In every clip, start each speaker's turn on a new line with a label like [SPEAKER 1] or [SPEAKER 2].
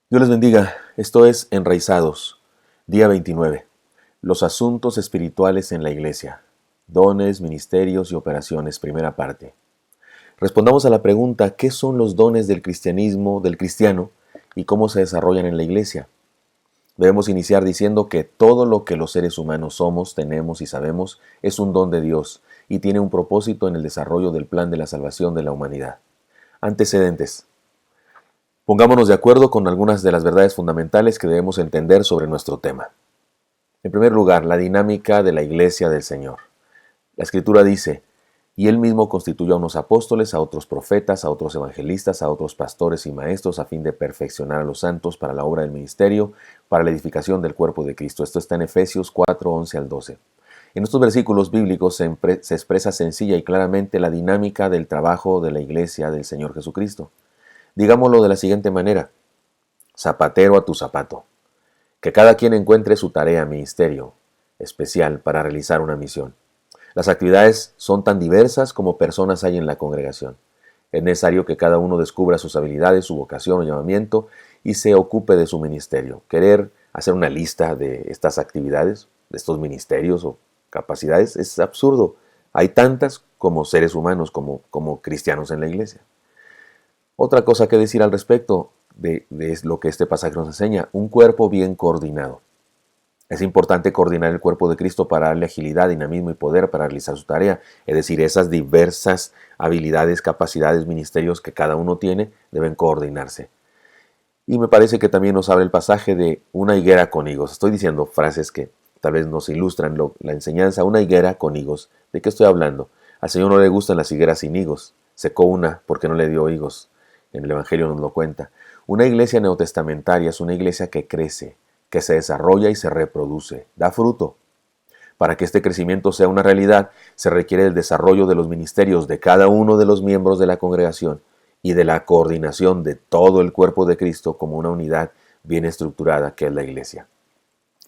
[SPEAKER 1] Dios les bendiga. Esto es Enraizados, día 29. Los asuntos espirituales en la iglesia. Dones, ministerios y operaciones, primera parte. Respondamos a la pregunta, ¿qué son los dones del cristianismo, del cristiano, y cómo se desarrollan en la iglesia? Debemos iniciar diciendo que todo lo que los seres humanos somos, tenemos y sabemos es un don de Dios y tiene un propósito en el desarrollo del plan de la salvación de la humanidad. Antecedentes. Pongámonos de acuerdo con algunas de las verdades fundamentales que debemos entender sobre nuestro tema. En primer lugar, la dinámica de la iglesia del Señor. La Escritura dice, y Él mismo constituyó a unos apóstoles, a otros profetas, a otros evangelistas, a otros pastores y maestros, a fin de perfeccionar a los santos para la obra del ministerio, para la edificación del cuerpo de Cristo. Esto está en Efesios 4, 11 al 12. En estos versículos bíblicos se expresa sencilla y claramente la dinámica del trabajo de la iglesia del Señor Jesucristo. Digámoslo de la siguiente manera, zapatero a tu zapato. Que cada quien encuentre su tarea, ministerio especial para realizar una misión. Las actividades son tan diversas como personas hay en la congregación. Es necesario que cada uno descubra sus habilidades, su vocación o llamamiento y se ocupe de su ministerio. Querer hacer una lista de estas actividades, de estos ministerios o capacidades, es absurdo. Hay tantas como seres humanos, como cristianos en la iglesia. Otra cosa que decir al respecto de lo que este pasaje nos enseña, un cuerpo bien coordinado. Es importante coordinar el cuerpo de Cristo para darle agilidad, dinamismo y poder para realizar su tarea. Es decir, esas diversas habilidades, capacidades, ministerios que cada uno tiene deben coordinarse. Y me parece que también nos habla el pasaje de una higuera con higos. Estoy diciendo frases que tal vez nos ilustran la enseñanza. Una higuera con higos. ¿De qué estoy hablando? Al Señor no le gustan las higueras sin higos. Secó una porque no le dio higos. En el Evangelio nos lo cuenta. Una iglesia neotestamentaria es una iglesia que crece, que se desarrolla y se reproduce, da fruto. Para que este crecimiento sea una realidad, se requiere el desarrollo de los ministerios de cada uno de los miembros de la congregación y de la coordinación de todo el cuerpo de Cristo como una unidad bien estructurada que es la iglesia.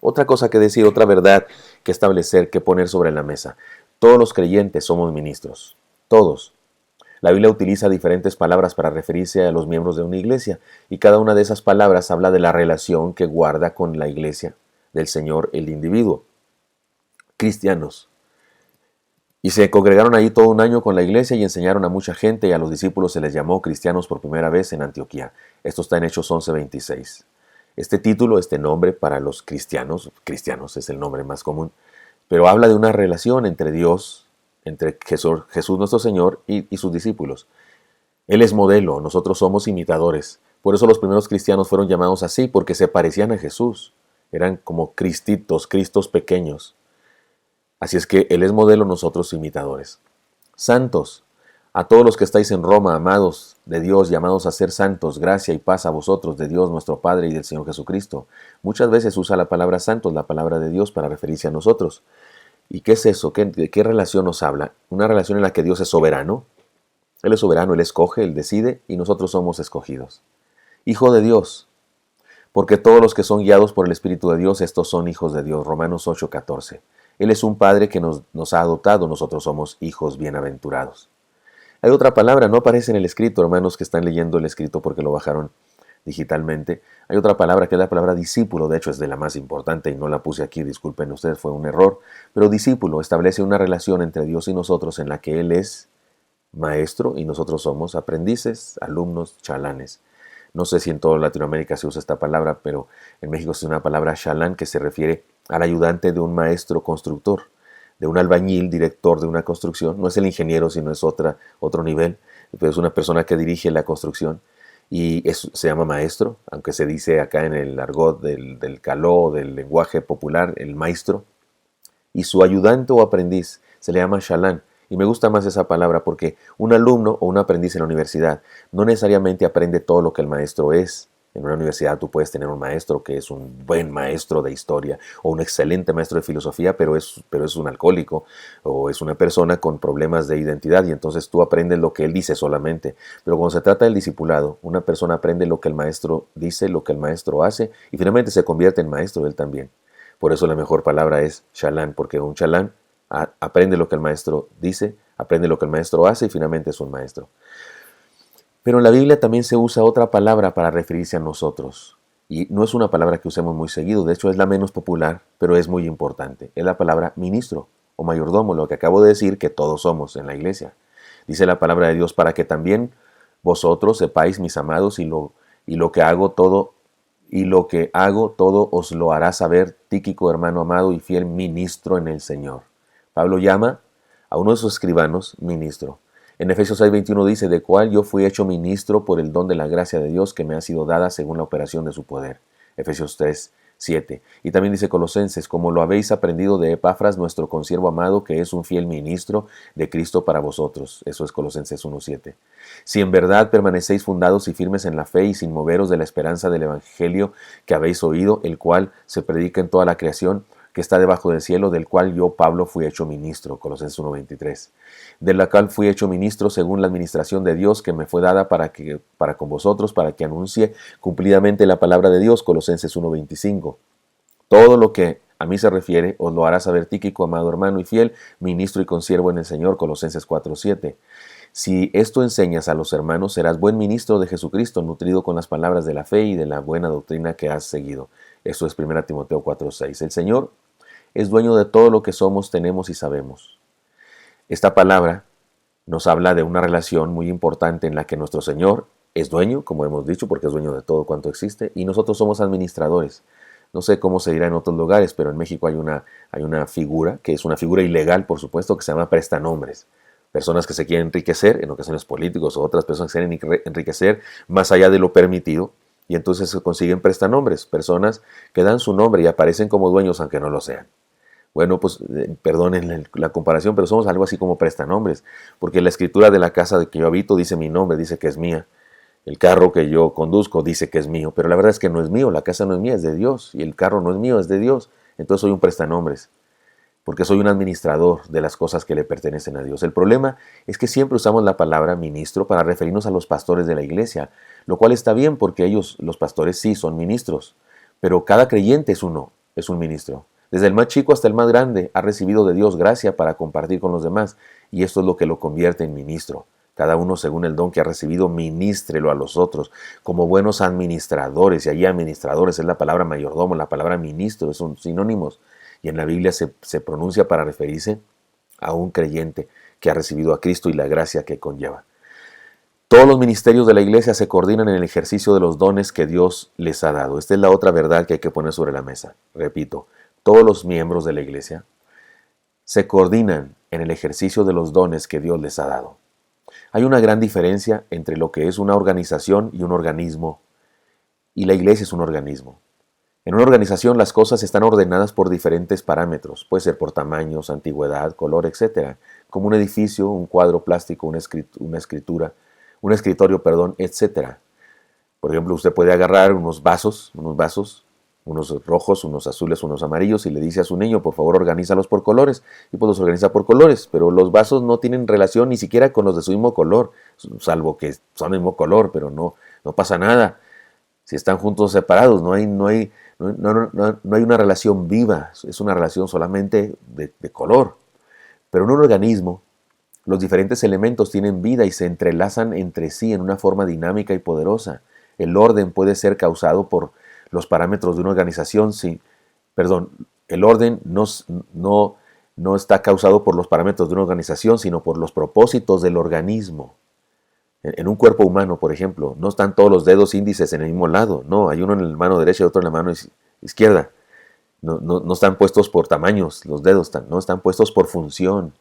[SPEAKER 1] Otra cosa que decir, otra verdad que establecer, que poner sobre la mesa. Todos los creyentes somos ministros. Todos. La Biblia utiliza diferentes palabras para referirse a los miembros de una iglesia y cada una de esas palabras habla de la relación que guarda con la iglesia del Señor el individuo. Cristianos. Y se congregaron ahí todo un año con la iglesia y enseñaron a mucha gente y a los discípulos se les llamó cristianos por primera vez en Antioquía. Esto está en Hechos 11:26. Este título, este nombre para los cristianos es el nombre más común, pero habla de una relación entre Dios, entre Jesús nuestro Señor y sus discípulos. Él es modelo, nosotros somos imitadores. Por eso los primeros cristianos fueron llamados así, porque se parecían a Jesús. Eran como cristitos, cristos pequeños. Así es que Él es modelo, nosotros imitadores. Santos, a todos los que estáis en Roma, amados de Dios, llamados a ser santos, gracia y paz a vosotros, de Dios nuestro Padre y del Señor Jesucristo. Muchas veces usa la palabra santos, la palabra de Dios, para referirse a nosotros. ¿Y qué es eso? ¿De qué relación nos habla? Una relación en la que Dios es soberano. Él es soberano, Él escoge, Él decide y nosotros somos escogidos. Hijo de Dios, porque todos los que son guiados por el Espíritu de Dios, estos son hijos de Dios. Romanos 8:14. Él es un Padre que nos ha adoptado, nosotros somos hijos bienaventurados. Hay otra palabra, no aparece en el escrito, hermanos que están leyendo el escrito porque lo bajaron digitalmente. Hay otra palabra que es la palabra discípulo, de hecho es de la más importante y no la puse aquí, disculpen ustedes, fue un error. Pero discípulo establece una relación entre Dios y nosotros en la que Él es maestro y nosotros somos aprendices, alumnos, chalanes. No sé si en toda Latinoamérica se usa esta palabra, pero en México es una palabra chalán que se refiere al ayudante de un maestro constructor, de un albañil, director de una construcción. No es el ingeniero, sino es otro nivel, pero es una persona que dirige la construcción y se llama maestro, aunque se dice acá en el argot del caló, del lenguaje popular, el maestro. Y su ayudante o aprendiz se le llama chalán. Y me gusta más esa palabra porque un alumno o un aprendiz en la universidad no necesariamente aprende todo lo que el maestro es. En una universidad tú puedes tener un maestro que es un buen maestro de historia o un excelente maestro de filosofía, pero es un alcohólico o es una persona con problemas de identidad y entonces tú aprendes lo que él dice solamente. Pero cuando se trata del discipulado, una persona aprende lo que el maestro dice, lo que el maestro hace y finalmente se convierte en maestro él también. Por eso la mejor palabra es chalán, porque un chalán aprende lo que el maestro dice, aprende lo que el maestro hace y finalmente es un maestro. Pero en la Biblia también se usa otra palabra para referirse a nosotros. Y no es una palabra que usemos muy seguido, de hecho es la menos popular, pero es muy importante. Es la palabra ministro o mayordomo, lo que acabo de decir que todos somos en la iglesia. Dice la palabra de Dios, para que también vosotros sepáis, mis amados, y lo que hago todo os lo hará saber Tíquico, hermano amado y fiel ministro en el Señor. Pablo llama a uno de sus escribanos ministro. En Efesios 6:21 dice, de cual yo fui hecho ministro por el don de la gracia de Dios que me ha sido dada según la operación de su poder. Efesios 3:7. Y también dice Colosenses, como lo habéis aprendido de Epafras, nuestro consiervo amado, que es un fiel ministro de Cristo para vosotros. Eso es Colosenses 1:7. Si en verdad permanecéis fundados y firmes en la fe y sin moveros de la esperanza del Evangelio que habéis oído, el cual se predica en toda la creación, que está debajo del cielo, del cual yo, Pablo, fui hecho ministro, Colosenses 1:23, de la cual fui hecho ministro según la administración de Dios que me fue dada para con vosotros, para que anuncie cumplidamente la palabra de Dios, Colosenses 1:25. Todo lo que a mí se refiere os lo hará saber Tíquico, amado hermano y fiel, ministro y consiervo en el Señor, Colosenses 4:7. Si esto enseñas a los hermanos, serás buen ministro de Jesucristo, nutrido con las palabras de la fe y de la buena doctrina que has seguido. Esto es 1 Timoteo 4:6. El Señor es dueño de todo lo que somos, tenemos y sabemos. Esta palabra nos habla de una relación muy importante en la que nuestro Señor es dueño, como hemos dicho, porque es dueño de todo cuanto existe, y nosotros somos administradores. No sé cómo se dirá en otros lugares, pero en México hay una figura, que es una figura ilegal, por supuesto, que se llama prestanombres. Personas que se quieren enriquecer, en ocasiones políticos o otras personas que se quieren enriquecer más allá de lo permitido, y entonces se consiguen prestanombres, personas que dan su nombre y aparecen como dueños aunque no lo sean. Bueno, pues perdonen la comparación, pero somos algo así como prestanombres, porque la escritura de la casa de que yo habito dice mi nombre, dice que es mía. El carro que yo conduzco dice que es mío, pero la verdad es que no es mío, la casa no es mía, es de Dios, y el carro no es mío, es de Dios. Entonces soy un prestanombres, porque soy un administrador de las cosas que le pertenecen a Dios. El problema es que siempre usamos la palabra ministro para referirnos a los pastores de la iglesia, lo cual está bien porque ellos, los pastores, sí son ministros, pero cada creyente es un ministro. Desde el más chico hasta el más grande ha recibido de Dios gracia para compartir con los demás, y esto es lo que lo convierte en ministro. Cada uno según el don que ha recibido, ministrelo a los otros, como buenos administradores, y allí administradores es la palabra mayordomo, la palabra ministro, son sinónimos, y en la Biblia se pronuncia para referirse a un creyente que ha recibido a Cristo y la gracia que conlleva. Todos los ministerios de la iglesia se coordinan en el ejercicio de los dones que Dios les ha dado. Esta es la otra verdad que hay que poner sobre la mesa. Repito, todos los miembros de la iglesia se coordinan en el ejercicio de los dones que Dios les ha dado. Hay una gran diferencia entre lo que es una organización y un organismo, y la iglesia es un organismo. En una organización las cosas están ordenadas por diferentes parámetros, puede ser por tamaños, antigüedad, color, etc., como un edificio, un cuadro plástico, un escritorio, etc. Por ejemplo, usted puede agarrar unos vasos, unos rojos, unos azules, unos amarillos, y le dice a su niño, por favor, organízalos por colores, y pues los organiza por colores, pero los vasos no tienen relación ni siquiera con los de su mismo color, salvo que son del mismo color, pero no pasa nada. Si están juntos o separados, no hay una relación viva, es una relación solamente de color. Pero en un organismo, los diferentes elementos tienen vida y se entrelazan entre sí en una forma dinámica y poderosa. El orden puede ser causado por los parámetros de una organización, el orden no está causado por los parámetros de una organización, sino por los propósitos del organismo. En un cuerpo humano, por ejemplo, no están todos los dedos índices en el mismo lado, no, hay uno en la mano derecha y otro en la mano izquierda. No están puestos por tamaños los dedos, no están puestos por función,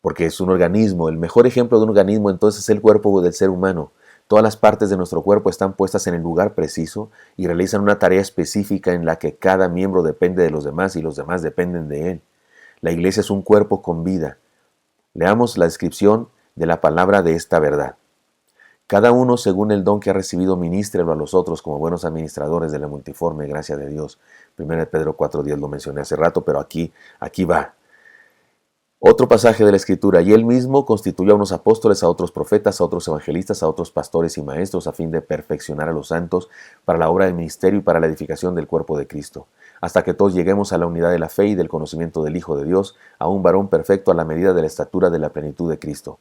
[SPEAKER 1] porque es un organismo. El mejor ejemplo de un organismo entonces es el cuerpo del ser humano. Todas las partes de nuestro cuerpo están puestas en el lugar preciso y realizan una tarea específica en la que cada miembro depende de los demás y los demás dependen de él. La iglesia es un cuerpo con vida. Leamos la descripción de la palabra de esta verdad. Cada uno según el don que ha recibido ministrelo a los otros como buenos administradores de la multiforme gracia de Dios. 1 Pedro 4:10 lo mencioné hace rato, pero aquí va. Otro pasaje de la Escritura, y él mismo constituyó a unos apóstoles, a otros profetas, a otros evangelistas, a otros pastores y maestros, a fin de perfeccionar a los santos para la obra del ministerio y para la edificación del cuerpo de Cristo, hasta que todos lleguemos a la unidad de la fe y del conocimiento del Hijo de Dios, a un varón perfecto a la medida de la estatura de la plenitud de Cristo.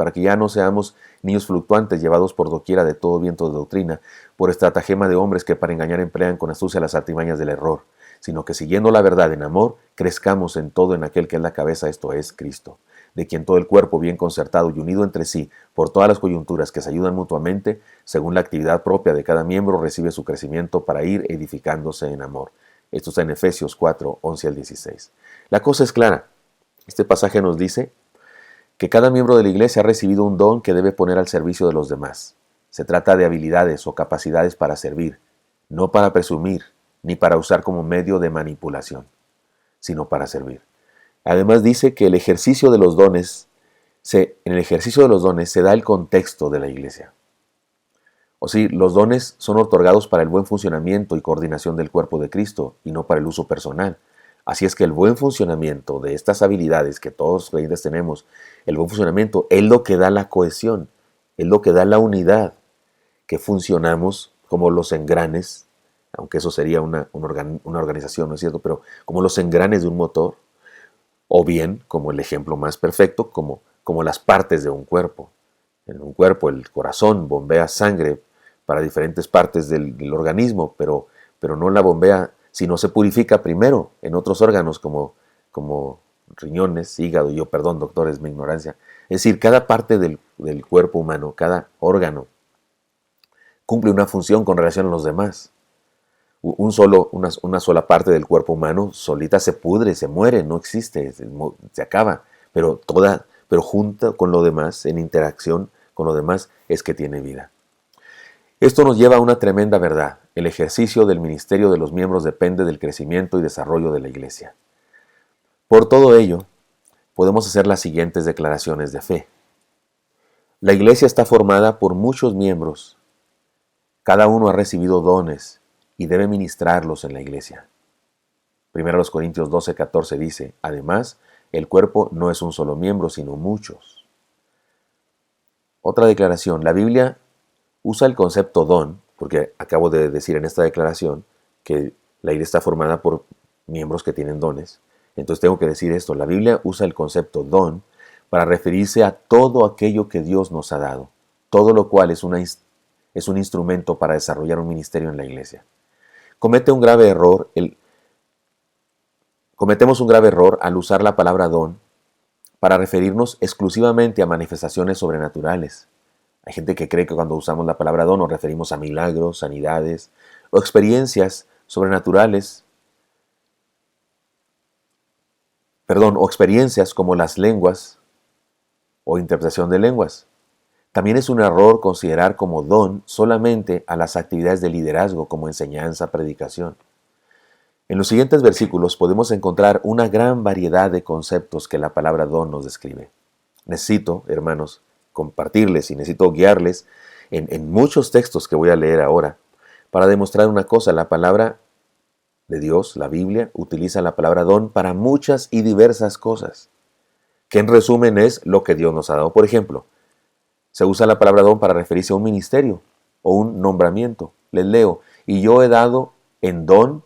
[SPEAKER 1] para que ya no seamos niños fluctuantes llevados por doquiera de todo viento de doctrina, por estratagema de hombres que para engañar emplean con astucia las artimañas del error, sino que siguiendo la verdad en amor, crezcamos en todo en aquel que es la cabeza, esto es Cristo, de quien todo el cuerpo bien concertado y unido entre sí por todas las coyunturas que se ayudan mutuamente, según la actividad propia de cada miembro, recibe su crecimiento para ir edificándose en amor. Esto está en Efesios 4, 11 al 16. La cosa es clara. Este pasaje nos dice que cada miembro de la iglesia ha recibido un don que debe poner al servicio de los demás. Se trata de habilidades o capacidades para servir, no para presumir, ni para usar como medio de manipulación, sino para servir. Además dice que en el ejercicio de los dones se da el contexto de la iglesia. O sí, los dones son otorgados para el buen funcionamiento y coordinación del cuerpo de Cristo y no para el uso personal. Así es que el buen funcionamiento de estas habilidades que todos los creyentes tenemos, el buen funcionamiento es lo que da la cohesión, es lo que da la unidad, que funcionamos como los engranes, aunque eso sería una organización, ¿no es cierto? Pero como los engranes de un motor, o bien, como el ejemplo más perfecto, como las partes de un cuerpo. En un cuerpo el corazón bombea sangre para diferentes partes del organismo, pero no la bombea, sino se purifica primero en otros órganos como riñones, hígado, perdón, doctor, es mi ignorancia. Es decir, cada parte del cuerpo humano, cada órgano, cumple una función con relación a los demás. Una sola parte del cuerpo humano solita se pudre, se muere, no existe, se acaba, pero junta con lo demás, en interacción con lo demás, es que tiene vida. Esto nos lleva a una tremenda verdad. El ejercicio del ministerio de los miembros depende del crecimiento y desarrollo de la iglesia. Por todo ello, podemos hacer las siguientes declaraciones de fe. La iglesia está formada por muchos miembros. Cada uno ha recibido dones y debe ministrarlos en la iglesia. 1 Corintios 12:14 dice, además, el cuerpo no es un solo miembro, sino muchos. Otra declaración, la Biblia usa el concepto don, porque acabo de decir en esta declaración que la iglesia está formada por miembros que tienen dones. Entonces tengo que decir esto, la Biblia usa el concepto don para referirse a todo aquello que Dios nos ha dado, todo lo cual es un instrumento para desarrollar un ministerio en la iglesia. Cometemos un grave error al usar la palabra don para referirnos exclusivamente a manifestaciones sobrenaturales. Hay gente que cree que cuando usamos la palabra don nos referimos a milagros, sanidades o experiencias sobrenaturales, o experiencias como las lenguas o interpretación de lenguas. También es un error considerar como don solamente a las actividades de liderazgo como enseñanza, predicación. En los siguientes versículos podemos encontrar una gran variedad de conceptos que la palabra don nos describe. Necesito, hermanos, compartirles y necesito guiarles en muchos textos que voy a leer ahora para demostrar una cosa. La palabra de Dios, la Biblia, utiliza la palabra don para muchas y diversas cosas, que en resumen es lo que Dios nos ha dado. Por ejemplo, se usa la palabra don para referirse a un ministerio o un nombramiento. Les leo, y yo he dado en don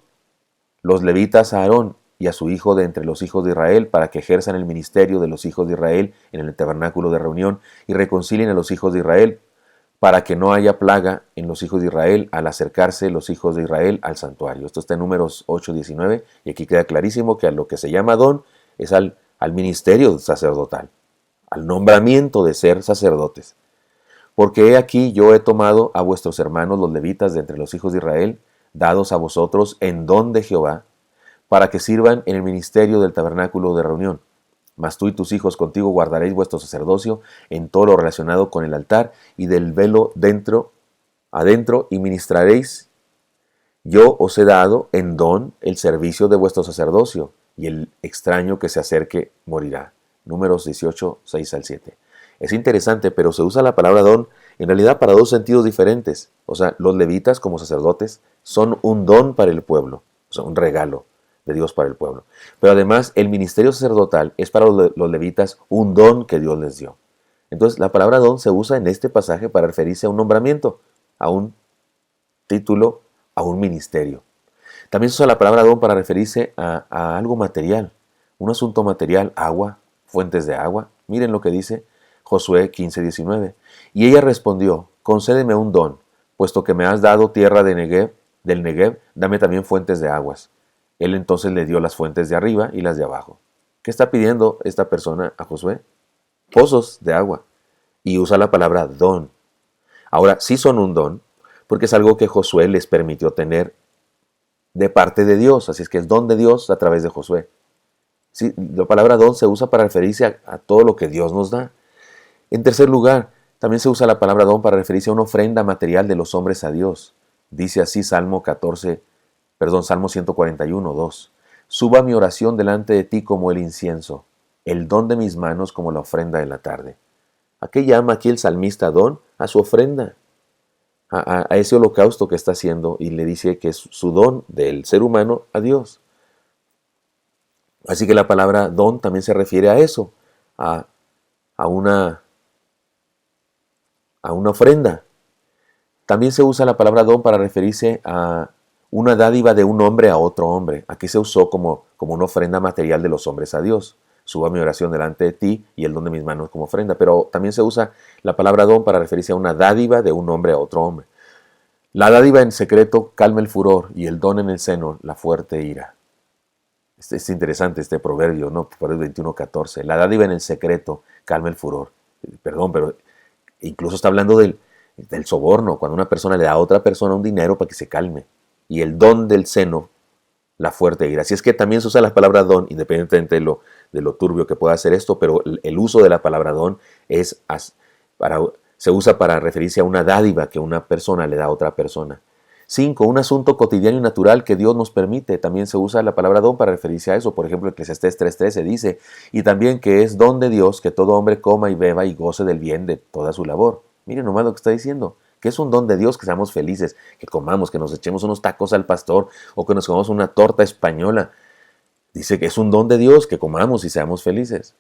[SPEAKER 1] los levitas a Aarón y a su hijo de entre los hijos de Israel para que ejerzan el ministerio de los hijos de Israel en el tabernáculo de reunión y reconcilien a los hijos de Israel para que no haya plaga en los hijos de Israel al acercarse los hijos de Israel al santuario. Esto está en Números 8:19 y aquí queda clarísimo que a lo que se llama don es al ministerio sacerdotal, al nombramiento de ser sacerdotes. Porque he aquí yo he tomado a vuestros hermanos los levitas de entre los hijos de Israel, dados a vosotros en don de Jehová, para que sirvan en el ministerio del tabernáculo de reunión. Mas tú y tus hijos contigo guardaréis vuestro sacerdocio en todo lo relacionado con el altar y del velo adentro y ministraréis. Yo os he dado en don el servicio de vuestro sacerdocio, y el extraño que se acerque morirá. Números 18, 6 al 7. Es interesante, pero se usa la palabra don en realidad para dos sentidos diferentes. O sea, los levitas como sacerdotes son un don para el pueblo, o sea, un regalo de Dios para el pueblo. Pero además el ministerio sacerdotal es para los levitas un don que Dios les dio. Entonces la palabra don se usa en este pasaje para referirse a un nombramiento, a un título, a un ministerio. También se usa la palabra don para referirse a algo material, un asunto material, agua, fuentes de agua. Miren lo que dice Josué 15:19. Y ella respondió, concédeme un don, puesto que me has dado tierra del Negev, dame también fuentes de aguas. Él entonces le dio las fuentes de arriba y las de abajo. ¿Qué está pidiendo esta persona a Josué? Pozos de agua. Y usa la palabra don. Ahora, sí son un don, porque es algo que Josué les permitió tener de parte de Dios. Así es que es don de Dios a través de Josué. Sí, la palabra don se usa para referirse a todo lo que Dios nos da. En tercer lugar, también se usa la palabra don para referirse a una ofrenda material de los hombres a Dios. Dice así Salmo 141:2. Suba mi oración delante de ti como el incienso, el don de mis manos como la ofrenda de la tarde. ¿A qué llama aquí el salmista don? A su ofrenda, a ese holocausto que está haciendo, y le dice que es su don del ser humano a Dios. Así que la palabra don también se refiere a eso, a una ofrenda. También se usa la palabra don para referirse a una dádiva de un hombre a otro hombre. Aquí se usó como una ofrenda material de los hombres a Dios. Suba mi oración delante de ti y el don de mis manos como ofrenda. Pero también se usa la palabra don para referirse a una dádiva de un hombre a otro hombre. La dádiva en secreto calma el furor y el don en el seno la fuerte ira. Es interesante este proverbio, ¿no? Proverbio 21:14. La dádiva en el secreto calma el furor. Perdón, pero incluso está hablando del soborno, cuando una persona le da a otra persona un dinero para que se calme. Y el don del seno, la fuerte ira. Así es que también se usa la palabra don, independientemente de lo turbio que pueda ser esto, pero el uso de la palabra don se usa para referirse a una dádiva que una persona le da a otra persona. 5. Un asunto cotidiano y natural que Dios nos permite. También se usa la palabra don para referirse a eso. Por ejemplo, Eclesiastés 3:13 dice, y también que es don de Dios que todo hombre coma y beba y goce del bien de toda su labor. Miren nomás lo que está diciendo, que es un don de Dios que seamos felices, que comamos, que nos echemos unos tacos al pastor o que nos comamos una torta española. Dice que es un don de Dios que comamos y seamos felices.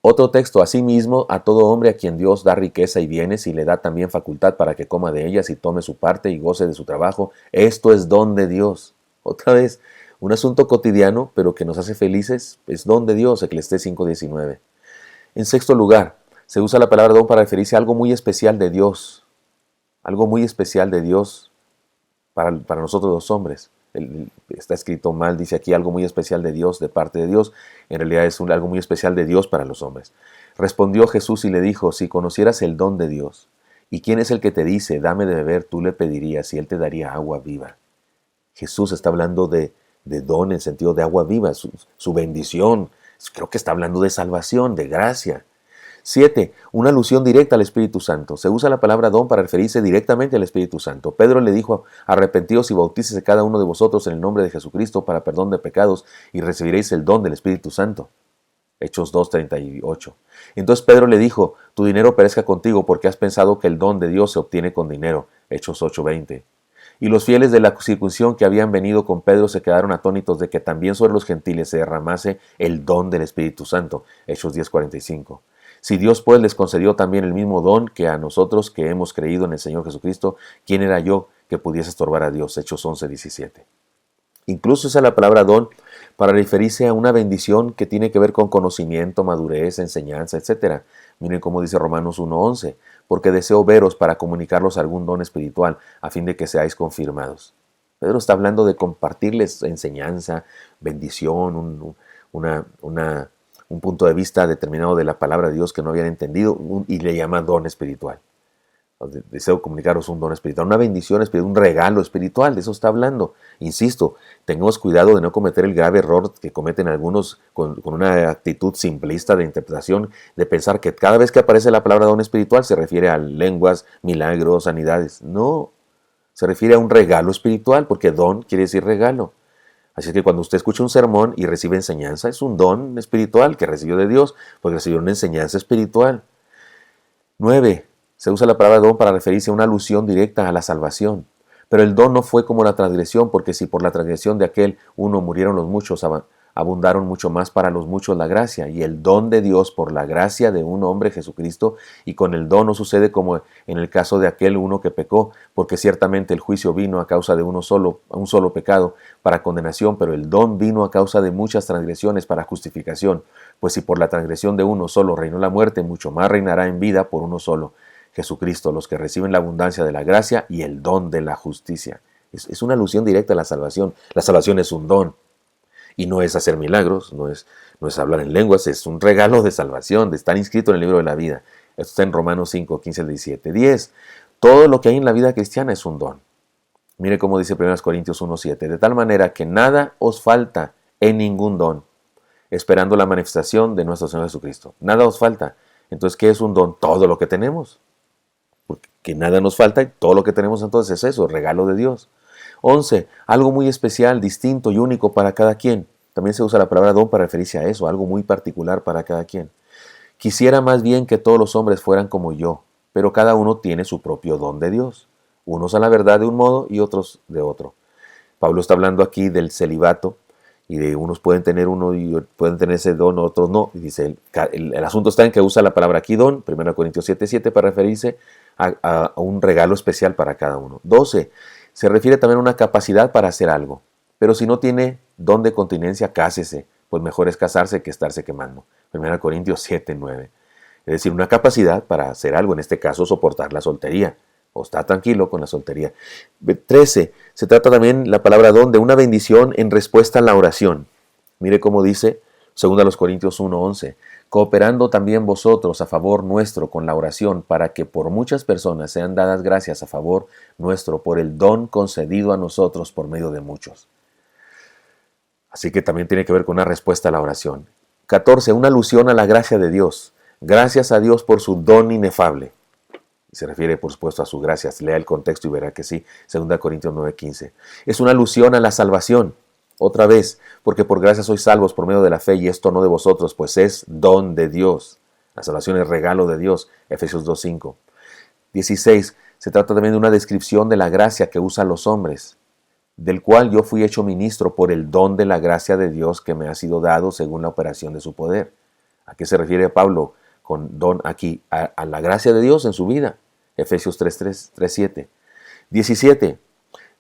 [SPEAKER 1] Otro texto, asimismo, a todo hombre a quien Dios da riqueza y bienes y le da también facultad para que coma de ellas y tome su parte y goce de su trabajo, esto es don de Dios. Otra vez, un asunto cotidiano, pero que nos hace felices, es don de Dios, Eclesiastés 5:19. En sexto lugar, se usa la palabra don para referirse a algo muy especial de Dios. Algo muy especial de Dios para nosotros los hombres. Está escrito mal, dice aquí algo muy especial de Dios, de parte de Dios. En realidad es algo muy especial de Dios para los hombres. Respondió Jesús y le dijo, si conocieras el don de Dios, ¿y quién es el que te dice, dame de beber? Tú le pedirías y él te daría agua viva. Jesús está hablando de don en sentido de agua viva, su bendición. Creo que está hablando de salvación, de gracia. 7. Una alusión directa al Espíritu Santo. Se usa la palabra don para referirse directamente al Espíritu Santo. Pedro le dijo, arrepentíos y bautícese cada uno de vosotros en el nombre de Jesucristo para perdón de pecados y recibiréis el don del Espíritu Santo. Hechos 2:38. Entonces Pedro le dijo, tu dinero perezca contigo porque has pensado que el don de Dios se obtiene con dinero. Hechos 8:20. Y los fieles de la circuncisión que habían venido con Pedro se quedaron atónitos de que también sobre los gentiles se derramase el don del Espíritu Santo. Hechos 10:45. Si Dios pues les concedió también el mismo don que a nosotros que hemos creído en el Señor Jesucristo, ¿quién era yo que pudiese estorbar a Dios? Hechos 11:17. Incluso usa la palabra don para referirse a una bendición que tiene que ver con conocimiento, madurez, enseñanza, etc. Miren cómo dice Romanos 1:11, porque deseo veros para comunicarlos algún don espiritual, a fin de que seáis confirmados. Pedro está hablando de compartirles enseñanza, bendición, un punto de vista determinado de la palabra de Dios que no habían entendido, y le llama don espiritual. Deseo comunicaros un don espiritual, una bendición espiritual, un regalo espiritual, de eso está hablando. Insisto, tengamos cuidado de no cometer el grave error que cometen algunos con una actitud simplista de interpretación, de pensar que cada vez que aparece la palabra don espiritual se refiere a lenguas, milagros, sanidades. No, se refiere a un regalo espiritual, porque don quiere decir regalo. Así que cuando usted escucha un sermón y recibe enseñanza, es un don espiritual que recibió de Dios, porque recibió una enseñanza espiritual. 9. Se usa la palabra don para referirse a una alusión directa a la salvación. Pero el don no fue como la transgresión, porque si por la transgresión de aquel uno murieron los muchos, abundaron mucho más para los muchos la gracia y el don de Dios por la gracia de un hombre Jesucristo, y con el don no sucede como en el caso de aquel uno que pecó, porque ciertamente el juicio vino a causa de un solo pecado para condenación, pero el don vino a causa de muchas transgresiones para justificación, pues si por la transgresión de uno solo reinó la muerte, mucho más reinará en vida por uno solo, Jesucristo, los que reciben la abundancia de la gracia y el don de la justicia. Es una alusión directa a la salvación. La salvación es un don. Y no es hacer milagros, no es hablar en lenguas, es un regalo de salvación, de estar inscrito en el libro de la vida. Esto está en Romanos 5, 15 al 17. 10. Todo lo que hay en la vida cristiana es un don. Mire cómo dice 1 Corintios 1, 7. De tal manera que nada os falta en ningún don, esperando la manifestación de nuestro Señor Jesucristo. Nada os falta. Entonces, ¿qué es un don? Todo lo que tenemos. Porque nada nos falta y todo lo que tenemos entonces es eso, regalo de Dios. 11. Algo muy especial, distinto y único para cada quien. También se usa la palabra don para referirse a eso, algo muy particular para cada quien. Quisiera más bien que todos los hombres fueran como yo, pero cada uno tiene su propio don de Dios. Unos a la verdad de un modo y otros de otro. Pablo está hablando aquí del celibato y de unos pueden tener uno y pueden tener ese don, otros no. Y dice, el asunto está en que usa la palabra aquí don, 1 Corintios 7:7, para referirse a un regalo especial para cada uno. 12. Se refiere también a una capacidad para hacer algo. Pero si no tiene don de continencia, cásese, pues mejor es casarse que estarse quemando. 1 Corintios 7:9. Es decir, una capacidad para hacer algo, en este caso soportar la soltería, o estar tranquilo con la soltería. 13. Se trata también la palabra don de una bendición en respuesta a la oración. Mire cómo dice 2 Corintios 1:11. Cooperando también vosotros a favor nuestro con la oración, para que por muchas personas sean dadas gracias a favor nuestro por el don concedido a nosotros por medio de muchos. Así que también tiene que ver con una respuesta a la oración. 14. Una alusión a la gracia de Dios. Gracias a Dios por su don inefable. Y se refiere, por supuesto, a su gracia. Lea el contexto y verá que sí. 2 Corintios 9:15. Es una alusión a la salvación. Otra vez, porque por gracia sois salvos por medio de la fe, y esto no de vosotros, pues es don de Dios. La salvación es regalo de Dios. Efesios 2:5. 16. Se trata también de una descripción de la gracia que usan los hombres, del cual yo fui hecho ministro por el don de la gracia de Dios que me ha sido dado según la operación de su poder. ¿A qué se refiere Pablo con don aquí? A la gracia de Dios en su vida. Efesios 3:7. 17.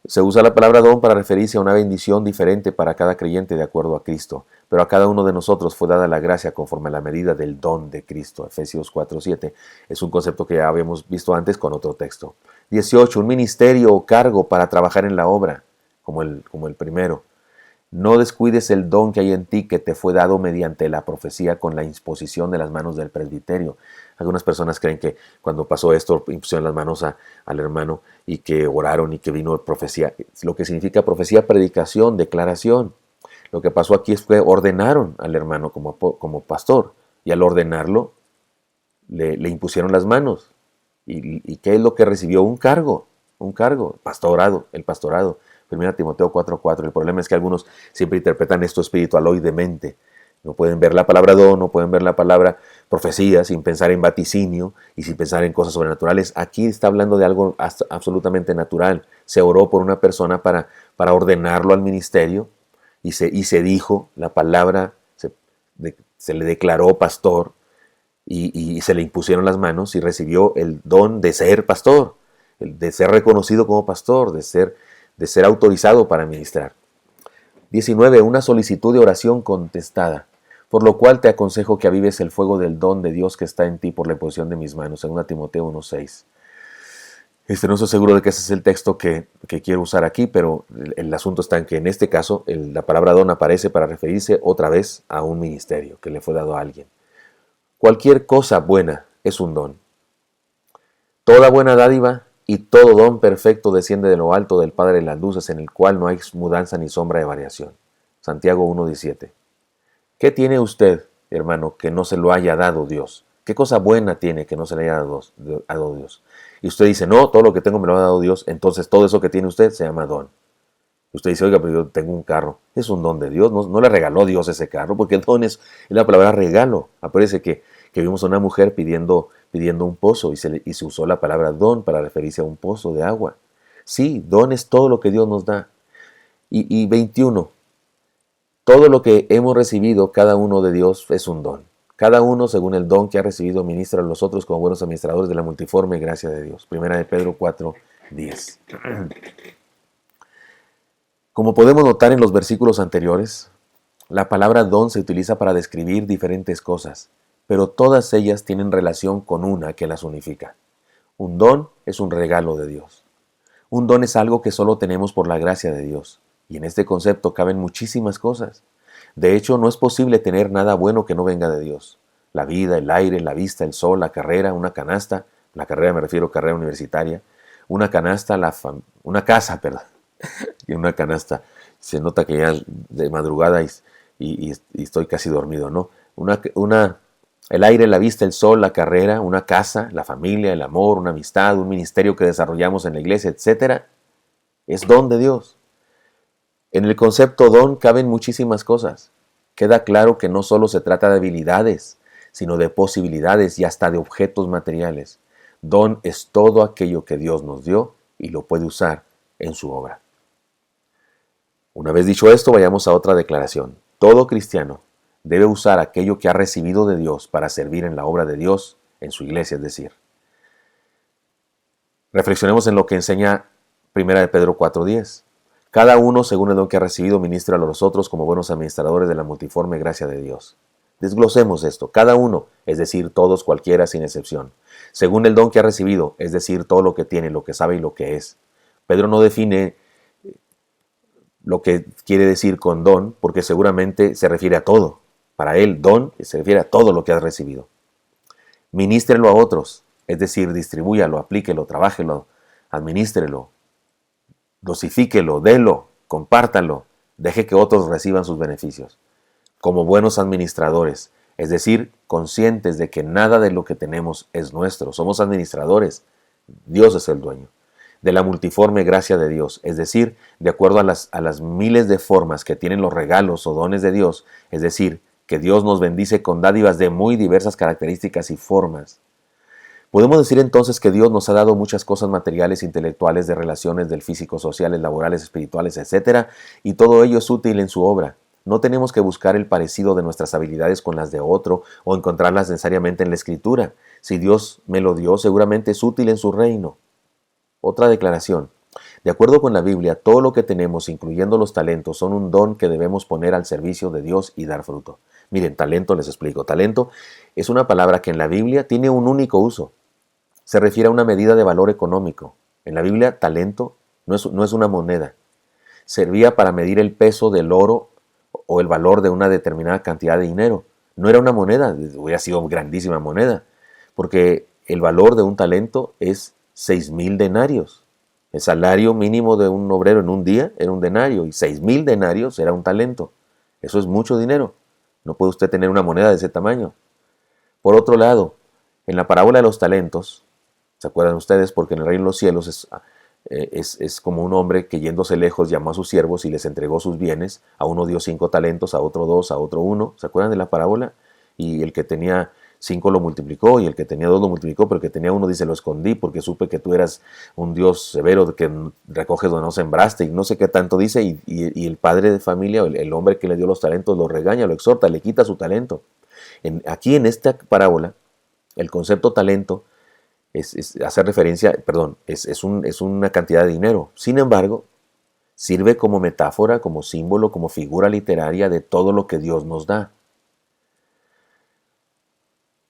[SPEAKER 1] Se usa la palabra don para referirse a una bendición diferente para cada creyente de acuerdo a Cristo, pero a cada uno de nosotros fue dada la gracia conforme a la medida del don de Cristo. Efesios 4:7. Es un concepto que ya habíamos visto antes con otro texto. 18. Un ministerio o cargo para trabajar en la obra, como el primero. No descuides el don que hay en ti, que te fue dado mediante la profecía con la imposición de las manos del presbiterio. Algunas personas creen que cuando pasó esto, impusieron las manos al hermano y que oraron y que vino profecía. Lo que significa profecía, predicación, declaración. Lo que pasó aquí es que ordenaron al hermano como pastor, y al ordenarlo le impusieron las manos. ¿Y qué es lo que recibió? Un cargo, pastorado, el pastorado. 1 Timoteo 4:4. El problema es que algunos siempre interpretan esto espiritualoidemente. No pueden ver la palabra don, no pueden ver la palabra profecía sin pensar en vaticinio y sin pensar en cosas sobrenaturales. Aquí está hablando de algo absolutamente natural. Se oró por una persona para ordenarlo al ministerio y se dijo la palabra, se le declaró pastor y se le impusieron las manos y recibió el don de ser pastor, de ser reconocido como pastor, de ser autorizado para ministrar. 19. Una solicitud de oración contestada. Por lo cual te aconsejo que avives el fuego del don de Dios que está en ti por la imposición de mis manos. 2 Timoteo 1:6. No estoy seguro de que ese es el texto que quiero usar aquí, pero el asunto está en que en este caso la palabra don aparece para referirse otra vez a un ministerio que le fue dado a alguien. Cualquier cosa buena es un don. Toda buena dádiva y todo don perfecto desciende de lo alto del Padre de las luces, en el cual no hay mudanza ni sombra de variación. Santiago 1:17. ¿Qué tiene usted, hermano, que no se lo haya dado Dios? ¿Qué cosa buena tiene que no se le haya dado Dios? Y usted dice, no, todo lo que tengo me lo ha dado Dios, entonces todo eso que tiene usted se llama don. Usted dice, oiga, pero yo tengo un carro. Es un don de Dios, no le regaló Dios ese carro, porque el don es la palabra regalo. Aparece que vimos a una mujer pidiendo un pozo y se usó la palabra don para referirse a un pozo de agua. Sí, don es todo lo que Dios nos da. Y 21. Todo lo que hemos recibido, cada uno de Dios, es un don. Cada uno, según el don que ha recibido, ministra a los otros como buenos administradores de la multiforme gracia de Dios. Primera de Pedro 4:10. Como podemos notar en los versículos anteriores, la palabra don se utiliza para describir diferentes cosas, pero todas ellas tienen relación con una que las unifica. Un don es un regalo de Dios. Un don es algo que solo tenemos por la gracia de Dios, y en este concepto caben muchísimas cosas. De hecho, no es posible tener nada bueno que no venga de Dios. La vida, el aire, la vista, el sol, la carrera, una canasta, la carrera me refiero a carrera universitaria, una canasta, una casa, perdón, y una canasta. Se nota que ya de madrugada y estoy casi dormido, ¿no? El aire, la vista, el sol, la carrera, una casa, la familia, el amor, una amistad, un ministerio que desarrollamos en la iglesia, etc. Es don de Dios. En el concepto don caben muchísimas cosas. Queda claro que no solo se trata de habilidades, sino de posibilidades y hasta de objetos materiales. Don es todo aquello que Dios nos dio y lo puede usar en su obra. Una vez dicho esto, vayamos a otra declaración. Todo cristiano debe usar aquello que ha recibido de Dios para servir en la obra de Dios en su iglesia, es decir. Reflexionemos en lo que enseña 1 de Pedro 4:10. Cada uno, según el don que ha recibido, ministra a los otros como buenos administradores de la multiforme gracia de Dios. Desglosemos esto. Cada uno, es decir, todos, cualquiera, sin excepción. Según el don que ha recibido, es decir, todo lo que tiene, lo que sabe y lo que es. Pedro no define lo que quiere decir con don, porque seguramente se refiere a todo. Para él, don se refiere a todo lo que has recibido. Ministrelo a otros, es decir, distribúyalo, aplíquelo, trabájelo, administrelo, dosifíquelo, délo, compártalo, deje que otros reciban sus beneficios. Como buenos administradores, es decir, conscientes de que nada de lo que tenemos es nuestro. Somos administradores, Dios es el dueño. De la multiforme gracia de Dios, es decir, de acuerdo a las miles de formas que tienen los regalos o dones de Dios, es decir, que Dios nos bendice con dádivas de muy diversas características y formas. Podemos decir entonces que Dios nos ha dado muchas cosas materiales, intelectuales, de relaciones, del físico, sociales, laborales, espirituales, etc. Y todo ello es útil en su obra. No tenemos que buscar el parecido de nuestras habilidades con las de otro o encontrarlas necesariamente en la Escritura. Si Dios me lo dio, seguramente es útil en su reino. Otra declaración. De acuerdo con la Biblia, todo lo que tenemos, incluyendo los talentos, son un don que debemos poner al servicio de Dios y dar fruto. Miren, talento, les explico. Talento es una palabra que en la Biblia tiene un único uso. Se refiere a una medida de valor económico. En la Biblia, talento no es una moneda. Servía para medir el peso del oro o el valor de una determinada cantidad de dinero. No era una moneda, hubiera sido grandísima moneda, porque el valor de un talento es 6,000 denarios. El salario mínimo de un obrero en un día era un denario y 6,000 denarios era un talento. Eso es mucho dinero. No puede usted tener una moneda de ese tamaño. Por otro lado, en la parábola de los talentos, ¿se acuerdan ustedes? Porque en el reino de los cielos es como un hombre que yéndose lejos llamó a sus siervos y les entregó sus bienes. A uno dio 5 talentos, a otro 2, a otro 1. ¿Se acuerdan de la parábola? Y el que tenía 5 lo multiplicó y el que tenía 2 lo multiplicó, pero el que tenía 1 dice, lo escondí porque supe que tú eras un Dios severo que recoges donde no sembraste y no sé qué tanto dice. Y el padre de familia, el hombre que le dio los talentos, lo regaña, lo exhorta, le quita su talento. Aquí en esta parábola, el concepto talento hace referencia, es una cantidad de dinero. Sin embargo, sirve como metáfora, como símbolo, como figura literaria de todo lo que Dios nos da.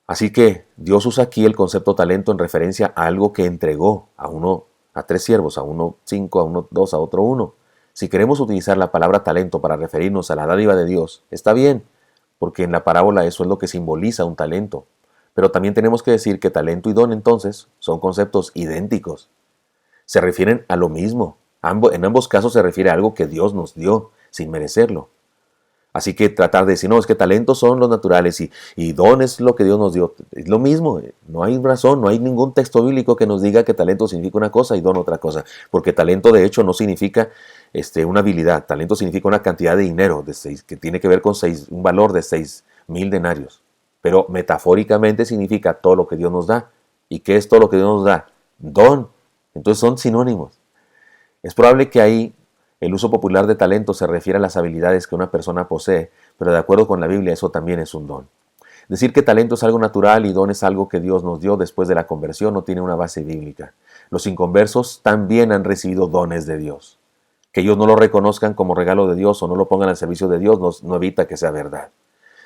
[SPEAKER 1] Así que Dios usa aquí el concepto talento en referencia a algo que entregó a 3 siervos, a uno 5, a uno 2, a otro 1. Si queremos utilizar la palabra talento para referirnos a la dádiva de Dios, está bien, porque en la parábola eso es lo que simboliza un talento. Pero también tenemos que decir que talento y don entonces son conceptos idénticos. Se refieren a lo mismo. En ambos casos se refiere a algo que Dios nos dio sin merecerlo. Así que tratar de decir, no, es que talentos son los naturales y don es lo que Dios nos dio. Es lo mismo. No hay razón, no hay ningún texto bíblico que nos diga que talento significa una cosa y don otra cosa. Porque talento de hecho no significa una habilidad. Talento significa una cantidad de dinero que tiene que ver con un valor de 6,000 denarios. Pero metafóricamente significa todo lo que Dios nos da. ¿Y qué es todo lo que Dios nos da? Don. Entonces son sinónimos. Es probable que ahí El uso popular de talento se refiere a las habilidades que una persona posee, pero de acuerdo con la Biblia eso también es un don. Decir que talento es algo natural y don es algo que Dios nos dio después de la conversión no tiene una base bíblica. Los inconversos también han recibido dones de Dios. Que ellos no lo reconozcan como regalo de Dios o no lo pongan al servicio de Dios no evita que sea verdad.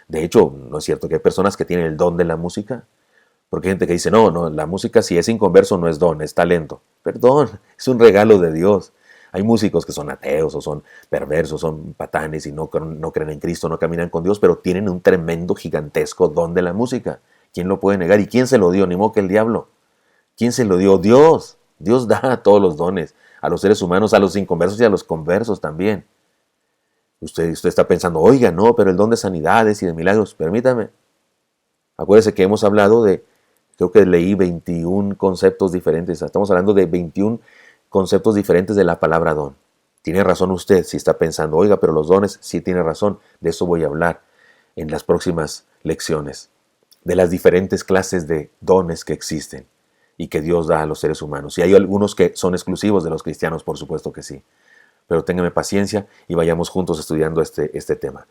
[SPEAKER 1] De hecho, ¿no es cierto que hay personas que tienen el don de la música? Porque hay gente que dice, no, la música si es inconverso no es don, es talento. Perdón, es un regalo de Dios. Hay músicos que son ateos o son perversos, son patanes y no creen en Cristo, no caminan con Dios, pero tienen un tremendo, gigantesco don de la música. ¿Quién lo puede negar? ¿Y quién se lo dio? Ni modo que el diablo. ¿Quién se lo dio? Dios. Dios da todos los dones a los seres humanos, a los inconversos y a los conversos también. Usted está pensando, oiga, no, pero el don de sanidades y de milagros, permítame. Acuérdese que hemos hablado de, creo que leí 21 conceptos diferentes. Estamos hablando de 21 conceptos diferentes de la palabra don. Tiene razón usted si está pensando, oiga, pero los dones, sí tiene razón. De eso voy a hablar en las próximas lecciones. De las diferentes clases de dones que existen y que Dios da a los seres humanos. Y hay algunos que son exclusivos de los cristianos, por supuesto que sí. Pero téngame paciencia y vayamos juntos estudiando este tema.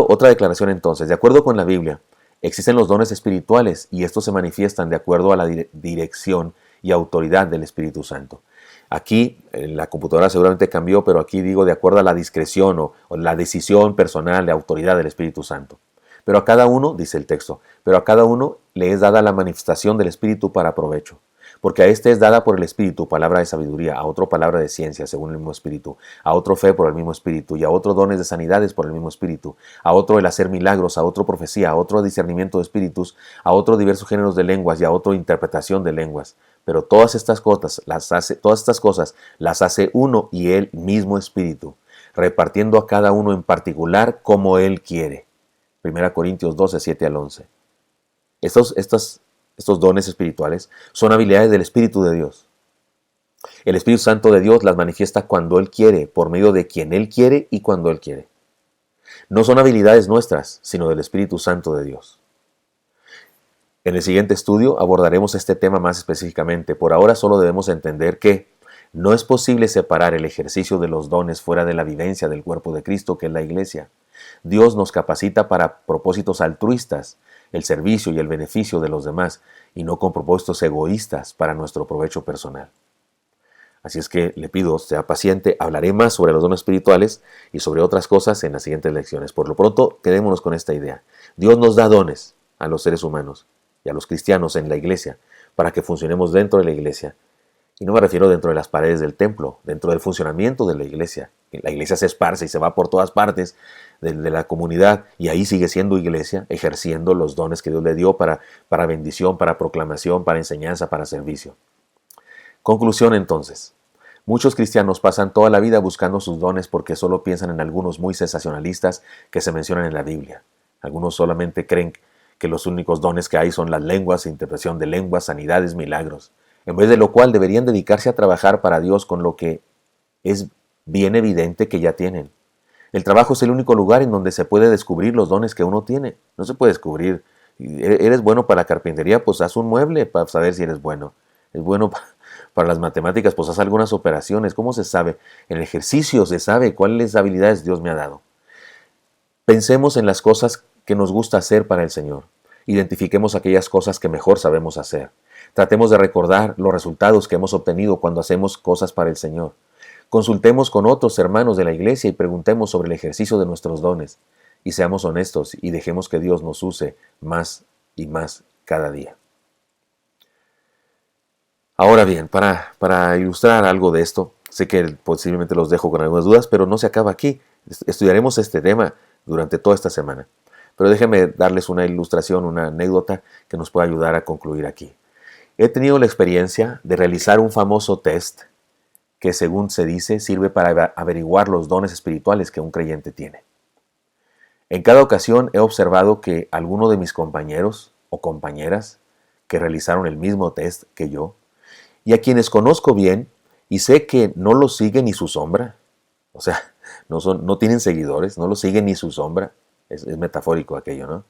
[SPEAKER 1] Otra declaración entonces, de acuerdo con la Biblia, existen los dones espirituales y estos se manifiestan de acuerdo a la dirección y autoridad del Espíritu Santo. Aquí, la computadora seguramente cambió, pero aquí digo de acuerdo a la discreción o la decisión personal de autoridad del Espíritu Santo. Pero a cada uno, dice el texto, pero a cada uno le es dada la manifestación del Espíritu para provecho. Porque a este es dada por el Espíritu palabra de sabiduría, a otro palabra de ciencia según el mismo Espíritu, a otro fe por el mismo Espíritu, y a otro dones de sanidades por el mismo Espíritu, a otro el hacer milagros, a otro profecía, a otro discernimiento de espíritus, a otro diversos géneros de lenguas y a otro interpretación de lenguas. Pero todas estas cosas las hace uno y el mismo Espíritu, repartiendo a cada uno en particular como Él quiere. 1 Corintios 12, 7 al 11. Estos dones espirituales son habilidades del Espíritu de Dios. El Espíritu Santo de Dios las manifiesta cuando Él quiere, por medio de quien Él quiere y cuando Él quiere. No son habilidades nuestras, sino del Espíritu Santo de Dios. En el siguiente estudio abordaremos este tema más específicamente. Por ahora solo debemos entender que no es posible separar el ejercicio de los dones fuera de la vivencia del cuerpo de Cristo, que es la Iglesia. Dios nos capacita para propósitos altruistas, el servicio y el beneficio de los demás, y no con propósitos egoístas para nuestro provecho personal. Así es que le pido, sea paciente, hablaré más sobre los dones espirituales y sobre otras cosas en las siguientes lecciones. Por lo pronto, quedémonos con esta idea. Dios nos da dones a los seres humanos y a los cristianos en la iglesia para que funcionemos dentro de la iglesia. Y no me refiero dentro de las paredes del templo, dentro del funcionamiento de la iglesia. La iglesia se esparce y se va por todas partes de la comunidad y ahí sigue siendo iglesia, ejerciendo los dones que Dios le dio para bendición, para proclamación, para enseñanza, para servicio. Conclusión entonces. Muchos cristianos pasan toda la vida buscando sus dones porque solo piensan en algunos muy sensacionalistas que se mencionan en la Biblia. Algunos solamente creen que los únicos dones que hay son las lenguas, interpretación de lenguas, sanidades, milagros. En vez de lo cual deberían dedicarse a trabajar para Dios con lo que es bien evidente que ya tienen. El trabajo es el único lugar en donde se puede descubrir los dones que uno tiene. No se puede descubrir. ¿Eres bueno para la carpintería? Pues haz un mueble para saber si eres bueno. ¿Es bueno para las matemáticas? Pues haz algunas operaciones. ¿Cómo se sabe? En el ejercicio se sabe cuáles habilidades Dios me ha dado. Pensemos en las cosas que nos gusta hacer para el Señor. Identifiquemos aquellas cosas que mejor sabemos hacer. Tratemos de recordar los resultados que hemos obtenido cuando hacemos cosas para el Señor. Consultemos con otros hermanos de la iglesia y preguntemos sobre el ejercicio de nuestros dones. Y seamos honestos y dejemos que Dios nos use más y más cada día. Ahora bien, para ilustrar algo de esto, sé que posiblemente los dejo con algunas dudas, pero no se acaba aquí. Estudiaremos este tema durante toda esta semana. Pero déjenme darles una ilustración, una anécdota que nos pueda ayudar a concluir aquí. He tenido la experiencia de realizar un famoso test que, según se dice, sirve para averiguar los dones espirituales que un creyente tiene. En cada ocasión he observado que alguno de mis compañeros o compañeras que realizaron el mismo test que yo, y a quienes conozco bien y sé que no los sigue ni su sombra, o sea, no tienen seguidores, no los sigue ni su sombra, es metafórico aquello, ¿no?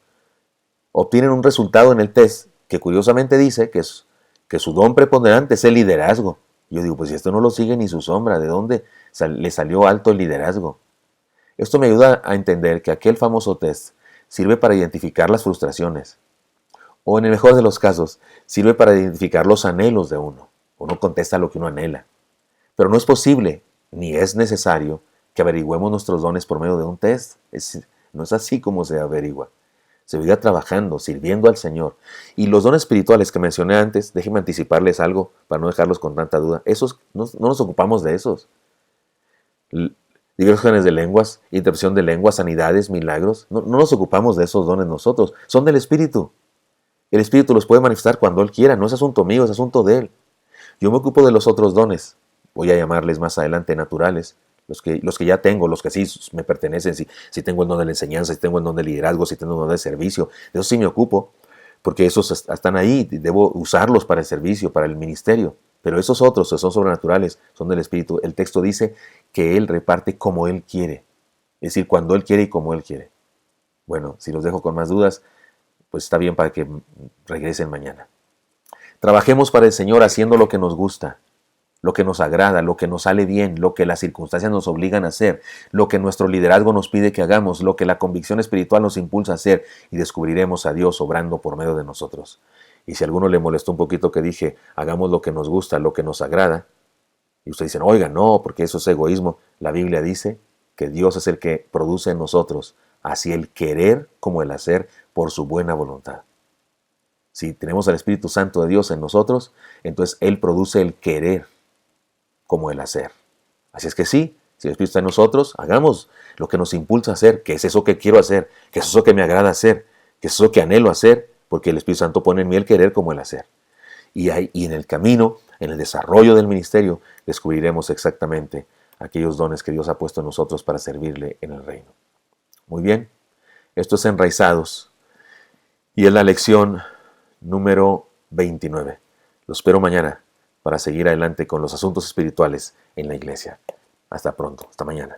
[SPEAKER 1] Obtienen un resultado en el test que curiosamente dice que su don preponderante es el liderazgo. Y yo digo, pues si esto no lo sigue ni su sombra, ¿de dónde le salió alto el liderazgo? Esto me ayuda a entender que aquel famoso test sirve para identificar las frustraciones, o en el mejor de los casos, sirve para identificar los anhelos de uno. Uno contesta lo que uno anhela. Pero no es posible, ni es necesario, que averigüemos nuestros dones por medio de un test. No es así como se averigua. Se vive trabajando, sirviendo al Señor. Y los dones espirituales que mencioné antes, déjenme anticiparles algo para no dejarlos con tanta duda. Esos, no nos ocupamos de esos. Diversos dones de lenguas, interpretación de lenguas, sanidades, milagros. No nos ocupamos de esos dones nosotros. Son del Espíritu. El Espíritu los puede manifestar cuando Él quiera. No es asunto mío, es asunto de Él. Yo me ocupo de los otros dones. Voy a llamarles más adelante naturales. Los que ya tengo, los que sí me pertenecen, si tengo el don de la enseñanza, si tengo el don de liderazgo, si tengo el don de servicio, de eso sí me ocupo, porque esos están ahí, debo usarlos para el servicio, para el ministerio. Pero esos otros que son sobrenaturales, son del Espíritu. El texto dice que Él reparte como Él quiere, es decir, cuando Él quiere y como Él quiere. Bueno, si los dejo con más dudas, pues está bien para que regresen mañana. Trabajemos para el Señor haciendo lo que nos gusta, lo que nos agrada, lo que nos sale bien, lo que las circunstancias nos obligan a hacer, lo que nuestro liderazgo nos pide que hagamos, lo que la convicción espiritual nos impulsa a hacer, y descubriremos a Dios obrando por medio de nosotros. Y si a alguno le molestó un poquito que dije, hagamos lo que nos gusta, lo que nos agrada, y ustedes dicen, oiga, no, porque eso es egoísmo, la Biblia dice que Dios es el que produce en nosotros, así el querer como el hacer por su buena voluntad. Si tenemos al Espíritu Santo de Dios en nosotros, entonces Él produce el querer como el hacer. Así es que sí, si el Espíritu está en nosotros, hagamos lo que nos impulsa a hacer, que es eso que quiero hacer, que es eso que me agrada hacer, que es eso que anhelo hacer, porque el Espíritu Santo pone en mí el querer como el hacer. Y en el camino, en el desarrollo del ministerio, descubriremos exactamente aquellos dones que Dios ha puesto en nosotros para servirle en el reino. Muy bien, esto es Enraizados y es la lección número 29. Los espero mañana para seguir adelante con los asuntos espirituales en la iglesia. Hasta pronto, hasta mañana.